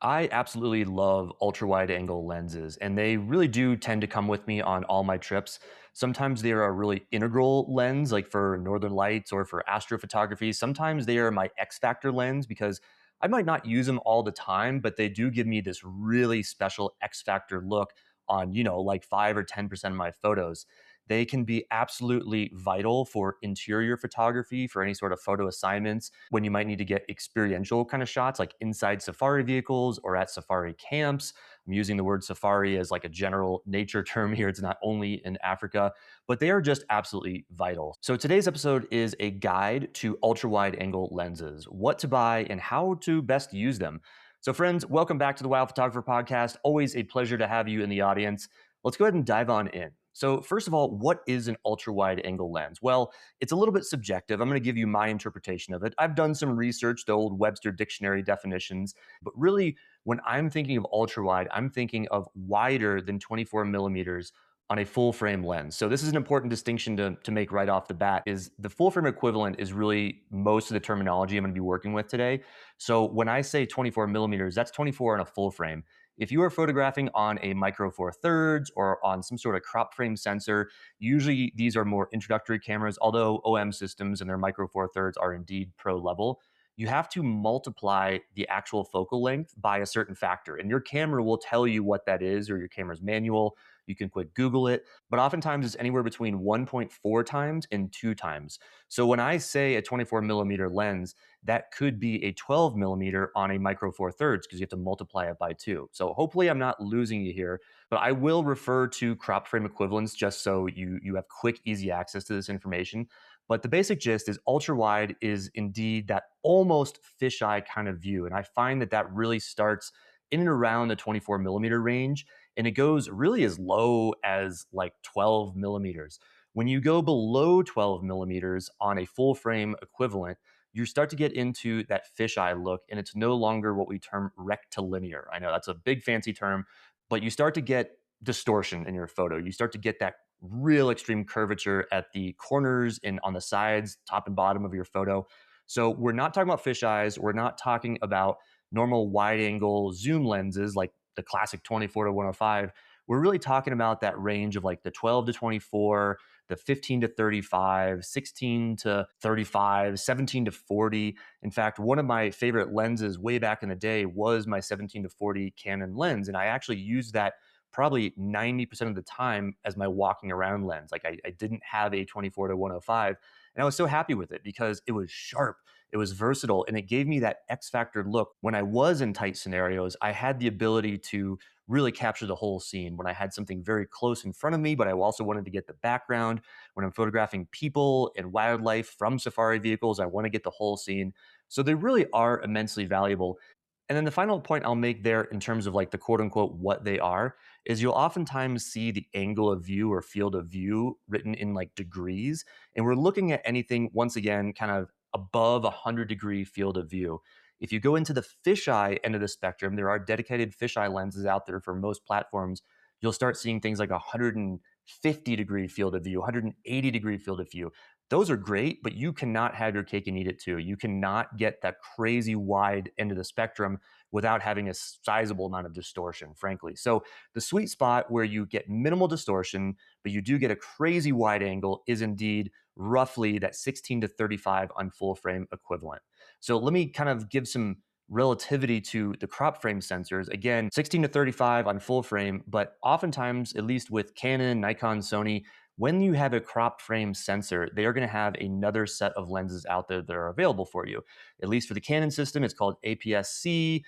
I absolutely love ultra wide angle lenses, and they really do tend to come with me on all my trips. Sometimes they are a really integral lens, like for northern lights or for astrophotography. Sometimes they are my X factor lens because I might not use them all the time, but they do give me this really special X factor look on, like 5 or 10% of my photos. They can be absolutely vital for interior photography, for any sort of photo assignments, when you might need to get experiential kind of shots, like inside safari vehicles or at safari camps. I'm using the word safari as like a general nature term here. It's not only in Africa, but they are just absolutely vital. So today's episode is a guide to ultra wide angle lenses, what to buy and how to best use them. So, friends, welcome back to the Wild Photographer Podcast. Always a pleasure to have you in the audience. Let's go ahead and dive on in. So, first of all, what is an ultra wide angle lens? Well, it's a little bit subjective. I'm going to give you my interpretation of it. I've done some research, the old Webster Dictionary definitions, but really, when I'm thinking of ultra wide, I'm thinking of wider than 24 millimeters on a full frame lens. So this is an important distinction to make right off the bat. Is the full frame equivalent is really most of the terminology I'm going to be working with today. So when I say 24 millimeters, that's 24 on a full frame. If you are photographing on a micro four thirds or on some sort of crop frame sensor, usually these are more introductory cameras, although OM systems and their micro four thirds are indeed pro level. You have to multiply the actual focal length by a certain factor, and your camera will tell you what that is, or your camera's manual. You can quick Google it, but oftentimes it's anywhere between 1.4 times and 2 times. So when I say a 24 millimeter lens, that could be a 12 millimeter on a micro four thirds because you have to multiply it by 2. So hopefully I'm not losing you here, but I will refer to crop frame equivalents just so you have quick, easy access to this information. But the basic gist is ultra wide is indeed that almost fisheye kind of view. And I find that that really starts in and around the 24 millimeter range. And it goes really as low as like 12 millimeters. When you go below 12 millimeters on a full frame equivalent, you start to get into that fisheye look, and it's no longer what we term rectilinear. I know that's a big fancy term, but you start to get distortion in your photo. You start to get that real extreme curvature at the corners and on the sides, top and bottom of your photo. So we're not talking about fisheyes. We're not talking about normal wide angle zoom lenses like the classic 24 to 105. We're really talking about that range of like the 12 to 24, the 15 to 35, 16 to 35, 17 to 40. In fact, one of my favorite lenses way back in the day was my 17 to 40 Canon lens. And I actually used that probably 90% of the time as my walking around lens. Like I didn't have a 24 to 105. And I was so happy with it because it was sharp, it was versatile, and it gave me that X factor look. When I was in tight scenarios, I had the ability to really capture the whole scene. When I had something very close in front of me, but I also wanted to get the background. When I'm photographing people and wildlife from safari vehicles, I want to get the whole scene. So they really are immensely valuable. And then the final point I'll make there in terms of like the quote unquote what they are is you'll oftentimes see the angle of view or field of view written in like degrees. And we're looking at anything, once again, kind of above 100-degree field of view. If you go into the fisheye end of the spectrum, there are dedicated fisheye lenses out there for most platforms. You'll start seeing things like 150-degree field of view, 180-degree field of view. Those are great, but you cannot have your cake and eat it too. You cannot get that crazy wide end of the spectrum without having a sizable amount of distortion, frankly. So the sweet spot where you get minimal distortion, but you do get a crazy wide angle is indeed roughly that 16 to 35 on full frame equivalent. So let me kind of give some relativity to the crop frame sensors. Again, 16 to 35 on full frame, but oftentimes, at least with Canon, Nikon, Sony, when you have a crop frame sensor, they are going to have another set of lenses out there that are available for you. At least for the Canon system, it's called APS-C.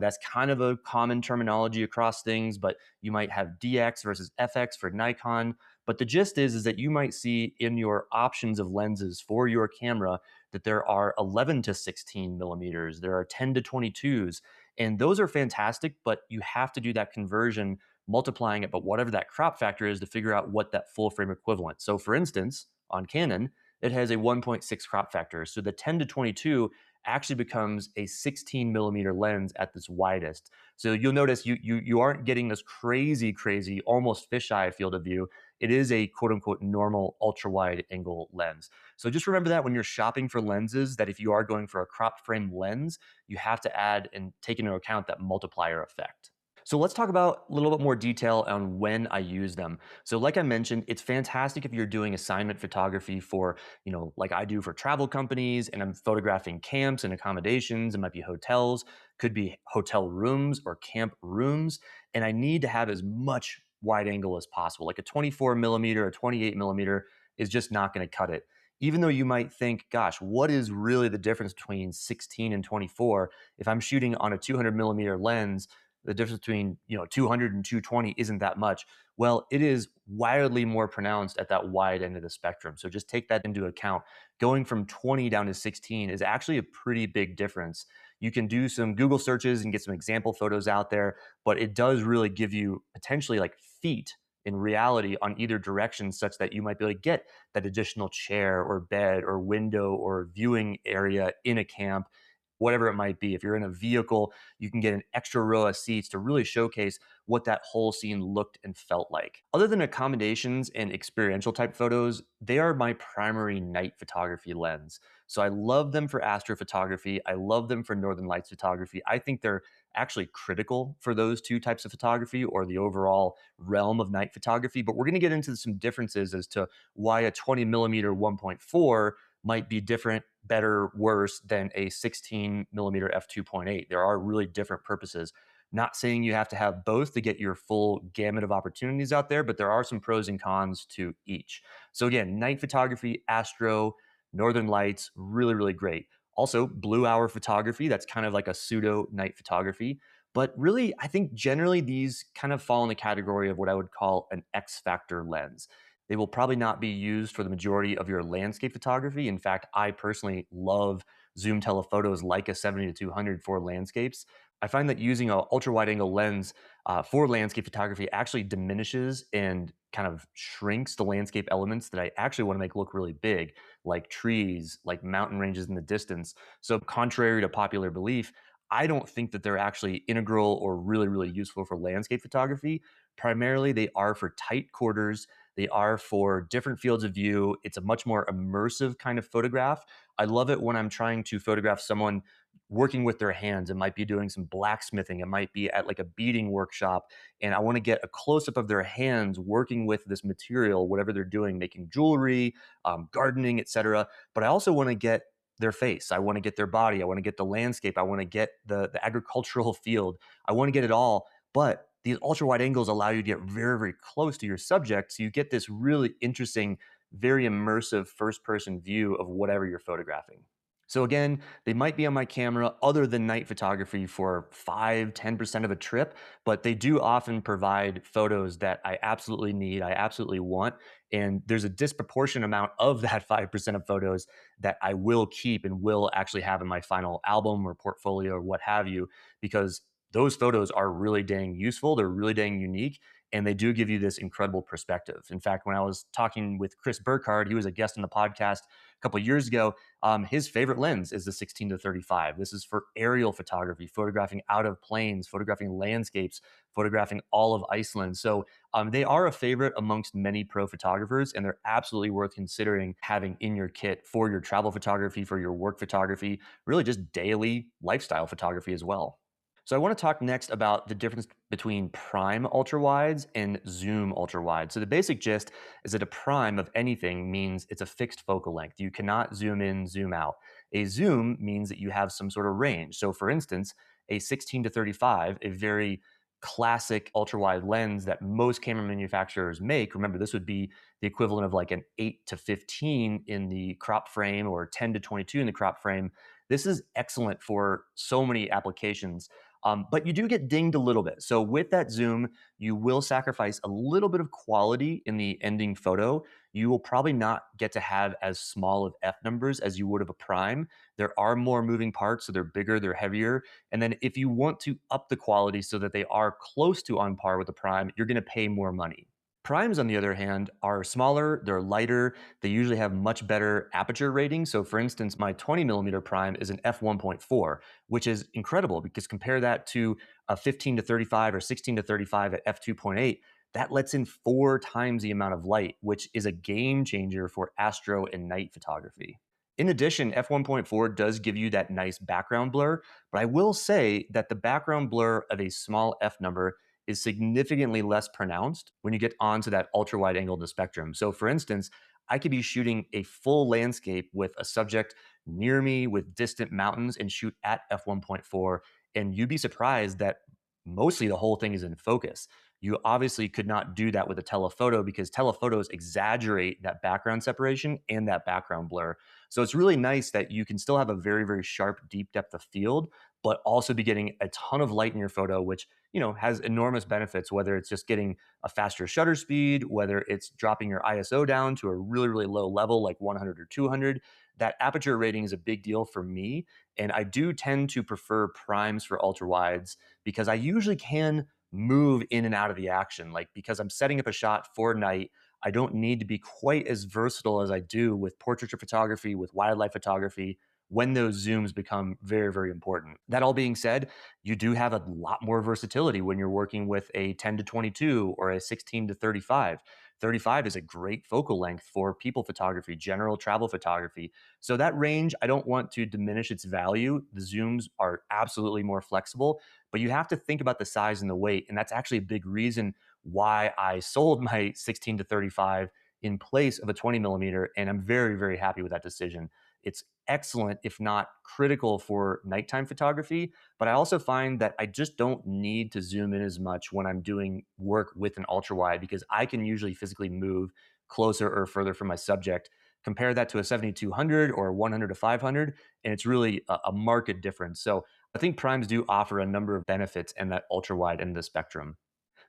That's kind of a common terminology across things, but you might have DX versus FX for Nikon. But the gist is that you might see in your options of lenses for your camera that there are 11 to 16 millimeters, there are 10 to 22s, and those are fantastic, but you have to do that conversion multiplying it, but whatever that crop factor is to figure out what that full frame equivalent. So for instance, on Canon, it has a 1.6 crop factor. So the 10 to 22 actually becomes a 16 millimeter lens at this widest. So you'll notice you aren't getting this crazy, almost fisheye field of view. It is a quote unquote normal ultra wide angle lens. So just remember that when you're shopping for lenses, that if you are going for a crop frame lens, you have to add and take into account that multiplier effect. So let's talk about a little bit more detail on when I use them. So like I mentioned, it's fantastic if you're doing assignment photography for, like I do for travel companies and I'm photographing camps and accommodations. It might be hotels, could be hotel rooms or camp rooms. And I need to have as much wide angle as possible. Like a 24 millimeter or 28 millimeter is just not going to cut it. Even though you might think, gosh, what is really the difference between 16 and 24? If I'm shooting on a 200 millimeter lens, the difference between 200 and 220 isn't that much. Well, it is wildly more pronounced at that wide end of the spectrum. So just take that into account. Going from 20 down to 16 is actually a pretty big difference. You can do some Google searches and get some example photos out there, but it does really give you potentially like feet in reality on either direction, such that you might be able to get that additional chair or bed or window or viewing area in a camp, whatever it might be. If you're in a vehicle, you can get an extra row of seats to really showcase what that whole scene looked and felt like. Other than accommodations and experiential type photos, they are my primary night photography lens. So I love them for astrophotography. I love them for northern lights photography. I think they're actually critical for those two types of photography or the overall realm of night photography. But we're going to get into some differences as to why a 20 millimeter 1.4 might be different, better, worse than a 16 millimeter f2.8. There are really different purposes. Not saying you have to have both to get your full gamut of opportunities out there, but there are some pros and cons to each. So again, night photography, astro, northern lights, really great. Also, blue hour photography, that's kind of like a pseudo night photography. But really, I think generally these kind of fall in the category of what I would call an X factor lens. They will probably not be used for the majority of your landscape photography. In fact, I personally love zoom telephotos like a 70 to 200 for landscapes. I find that using an ultra wide angle lens for landscape photography actually diminishes and kind of shrinks the landscape elements that I actually want to make look really big, like trees, like mountain ranges in the distance. So, contrary to popular belief, I don't think that they're actually integral or really useful for landscape photography. Primarily, they are for tight quarters. They are for different fields of view. It's a much more immersive kind of photograph. I love it when I'm trying to photograph someone working with their hands. It might be doing some blacksmithing. It might be at like a beading workshop. And I want to get a close up of their hands working with this material, whatever they're doing, making jewelry, gardening, etc. But I also want to get their face. I want to get their body. I want to get the landscape. I want to get the agricultural field. I want to get it all. But these ultra wide angles allow you to get very close to your subject. So you get this really interesting, very immersive first person view of whatever you're photographing. So again, they might be on my camera other than night photography for 5-10% of a trip, but they do often provide photos that I absolutely need, I absolutely want. And there's a disproportionate amount of that 5% of photos that I will keep and will actually have in my final album or portfolio or what have you, because those photos are really dang useful. They're really dang unique. And they do give you this incredible perspective. In fact, when I was talking with Chris Burkhardt, he was a guest on the podcast a couple of years ago. His favorite lens is the 16 to 35. This is for aerial photography, photographing out of planes, photographing landscapes, photographing all of Iceland. So they are a favorite amongst many pro photographers, and they're absolutely worth considering having in your kit for your travel photography, for your work photography, really just daily lifestyle photography as well. So I want to talk next about the difference between prime ultra wides and zoom ultra wide. So the basic gist is that a prime of anything means it's a fixed focal length. You cannot zoom in, zoom out. A zoom means that you have some sort of range. So for instance, a 16 to 35, a very classic ultra wide lens that most camera manufacturers make. Remember, this would be the equivalent of like an 8 to 15 in the crop frame or 10 to 22 in the crop frame. This is excellent for so many applications. But you do get dinged a little bit. So with that zoom, you will sacrifice a little bit of quality in the ending photo. You will probably not get to have as small of F numbers as you would of a prime. There are more moving parts, so they're bigger, they're heavier. And then if you want to up the quality so that they are close to on par with the prime, you're going to pay more money. Primes, on the other hand, are smaller, they're lighter, they usually have much better aperture ratings. So, for instance, my 20 millimeter prime is an f1.4, which is incredible because compare that to a 15 to 35 or 16 to 35 at f2.8. That lets in 4 times the amount of light, which is a game changer for astro and night photography. In addition, f1.4 does give you that nice background blur, but I will say that the background blur of a small f number is significantly less pronounced when you get onto that ultra wide angle of the spectrum. So, for instance, I could be shooting a full landscape with a subject near me with distant mountains and shoot at f1.4, and you'd be surprised that mostly the whole thing is in focus. You obviously could not do that with a telephoto because telephotos exaggerate that background separation and that background blur. So it's really nice that you can still have a very, very sharp, deep depth of field, but also be getting a ton of light in your photo, which has enormous benefits, whether it's just getting a faster shutter speed, whether it's dropping your ISO down to a really, really low level like 100 or 200. That aperture rating is a big deal for me. And I do tend to prefer primes for ultra wides because I usually can move in and out of the action. Like because I'm setting up a shot for night, I don't need to be quite as versatile as I do with portraiture photography, with wildlife photography, when those zooms become very, very important. That all being said, you do have a lot more versatility when you're working with a 10 to 22 or a 16 to 35. 35 is a great focal length for people photography, general travel photography. So that range, I don't want to diminish its value. The zooms are absolutely more flexible, but you have to think about the size and the weight. And that's actually a big reason why I sold my 16 to 35 in place of a 20 millimeter. And I'm very, very happy with that decision. It's excellent, if not critical, for nighttime photography. But I also find that I just don't need to zoom in as much when I'm doing work with an ultra wide because I can usually physically move closer or further from my subject. Compare that to a 7200 or 100 to 500, and it's really a marked difference. So I think primes do offer a number of benefits in that ultra wide end of the spectrum.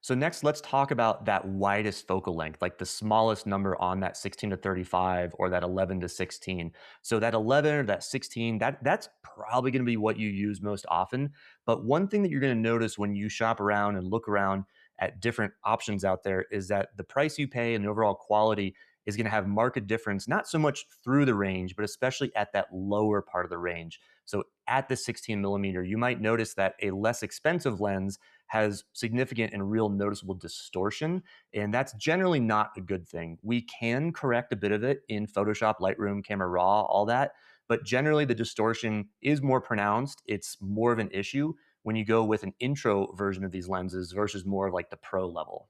So next, let's talk about that widest focal length, like the smallest number on that 16 to 35 or that 11 to 16. So that 11 or that 16, that's probably going to be what you use most often. But one thing that you're going to notice when you shop around and look around at different options out there is that the price you pay and the overall quality is going to have marked difference, not so much through the range, but especially at that lower part of the range. So at the 16 millimeter, you might notice that a less expensive lens has significant and real noticeable distortion. And that's generally not a good thing. We can correct a bit of it in Photoshop, Lightroom, Camera Raw, all that. But generally, the distortion is more pronounced. It's more of an issue when you go with an intro version of these lenses versus more of like the pro level.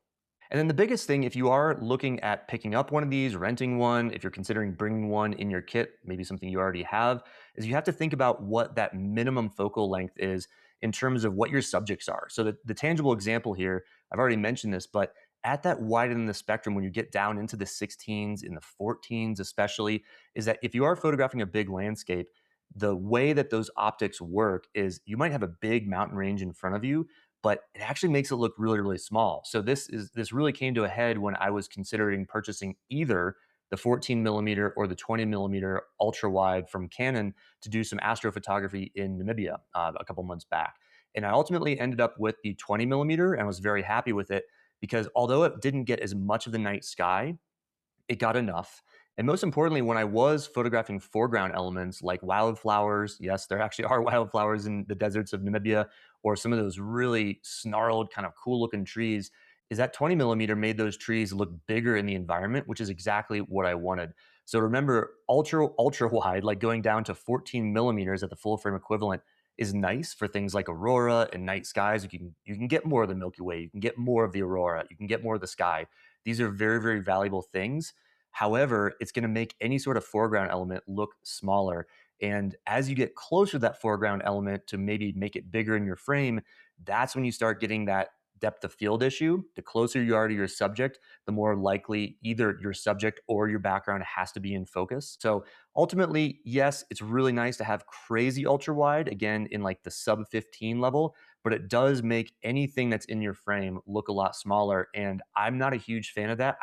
And then the biggest thing, if you are looking at picking up one of these, renting one, if you're considering bringing one in your kit, maybe something you already have, is you have to think about what that minimum focal length is in terms of what your subjects are. So the tangible example here, I've already mentioned this, but at that wide end of the spectrum, when you get down into the 16s, in the 14s especially, is that if you are photographing a big landscape, the way that those optics work is you might have a big mountain range in front of you, but it actually makes it look really, really small. So this really came to a head when I was considering purchasing either the 14 millimeter or the 20 millimeter ultra wide from Canon to do some astrophotography in Namibia a couple months back. And I ultimately ended up with the 20 millimeter and was very happy with it because although it didn't get as much of the night sky, it got enough. And most importantly, when I was photographing foreground elements like wildflowers, yes, there actually are wildflowers in the deserts of Namibia, or some of those really snarled, kind of cool looking trees, is that 20 millimeter made those trees look bigger in the environment, which is exactly what I wanted. So remember, ultra wide, like going down to 14 millimeters at the full frame equivalent, is nice for things like aurora and night skies. You can get more of the Milky Way, you can get more of the aurora, you can get more of the sky. These are very, very valuable things. However, it's going to make any sort of foreground element look smaller. And as you get closer to that foreground element to maybe make it bigger in your frame, that's when you start getting that depth of field issue. The closer you are to your subject, the more likely either your subject or your background has to be in focus. So ultimately, yes, it's really nice to have crazy ultra wide, again, in like the sub 15 level, but it does make anything that's in your frame look a lot smaller. And I'm not a huge fan of that.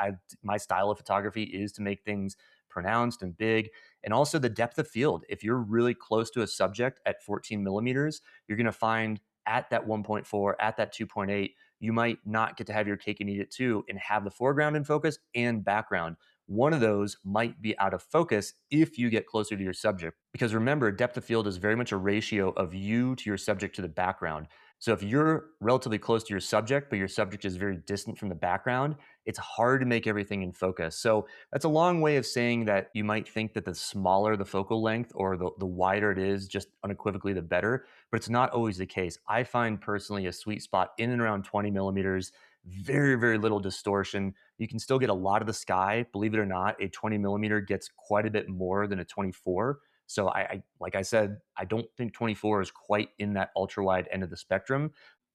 My style of photography is to make things pronounced and big. And also the depth of field. If you're really close to a subject at 14 millimeters, you're going to find at that 1.4, at that 2.8, you might not get to have your cake and eat it too and have the foreground in focus and background. One of those might be out of focus if you get closer to your subject. Because remember, depth of field is very much a ratio of you to your subject to the background. So if you're relatively close to your subject, but your subject is very distant from the background, it's hard to make everything in focus. So that's a long way of saying that you might think that the smaller the focal length or the wider it is, just unequivocally the better, but it's not always the case. I find personally a sweet spot in and around 20 millimeters, very, very little distortion. You can still get a lot of the sky. Believe it or not, a 20 millimeter gets quite a bit more than a 24. So like I said, I don't think 24 is quite in that ultra wide end of the spectrum,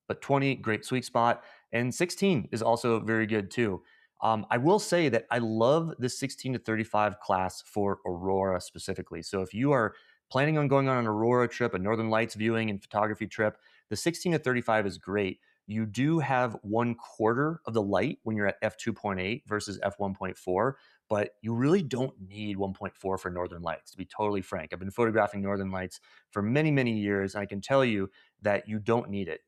but 20, great sweet spot. And 16 is also very good too. I will say that I love the 16 to 35 class for Aurora specifically. So if you are planning on going on an Aurora trip, a Northern Lights viewing and photography trip, the 16 to 35 is great. You do have 1/4 of the light when you're at f2.8 versus f1.4, but you really don't need 1.4 for Northern Lights, to be totally frank. I've been photographing Northern Lights for many, many years, and I can tell you that you don't need it.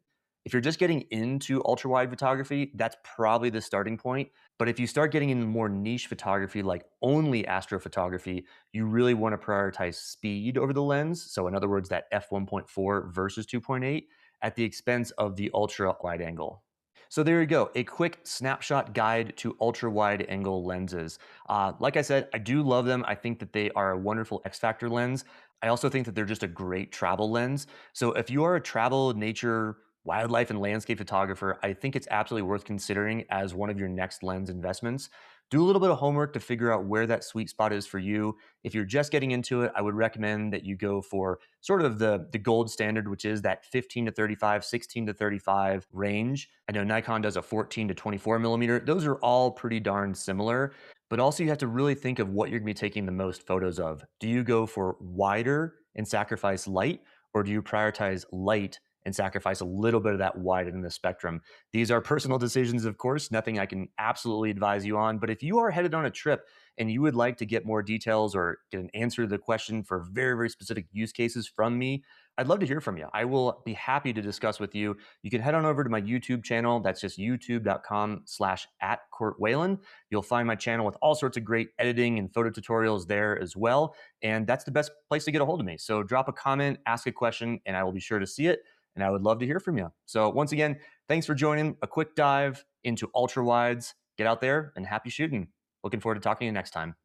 If you're just getting into ultra wide photography, that's probably the starting point. But if you start getting into more niche photography, like only astrophotography, you really want to prioritize speed over the lens. So, in other words, that f1.4 versus 2.8 at the expense of the ultra wide angle. So there you go, a quick snapshot guide to ultra wide angle lenses. Like I said, I do love them. I think that they are a wonderful X Factor lens. I also think that they're just a great travel lens. So if you are a travel, nature, wildlife, and landscape photographer, I think it's absolutely worth considering as one of your next lens investments. Do a little bit of homework to figure out where that sweet spot is for you. If you're just getting into it, I would recommend that you go for sort of the gold standard, which is that 15 to 35, 16 to 35 range. I know Nikon does a 14 to 24 millimeter. Those are all pretty darn similar, but also you have to really think of what you're gonna be taking the most photos of. Do you go for wider and sacrifice light, or do you prioritize light and sacrifice a little bit of that wide end of the spectrum? These are personal decisions, of course, nothing I can absolutely advise you on. But if you are headed on a trip and you would like to get more details or get an answer to the question for very, very specific use cases from me, I'd love to hear from you. I will be happy to discuss with you. You can head on over to my YouTube channel. That's just youtube.com/@CourtWhalen. You'll find my channel with all sorts of great editing and photo tutorials there as well. And that's the best place to get a hold of me. So drop a comment, ask a question, and I will be sure to see it. And I would love to hear from you. So once again, thanks for joining a quick dive into ultra wides. Get out there and happy shooting. Looking forward to talking to you next time.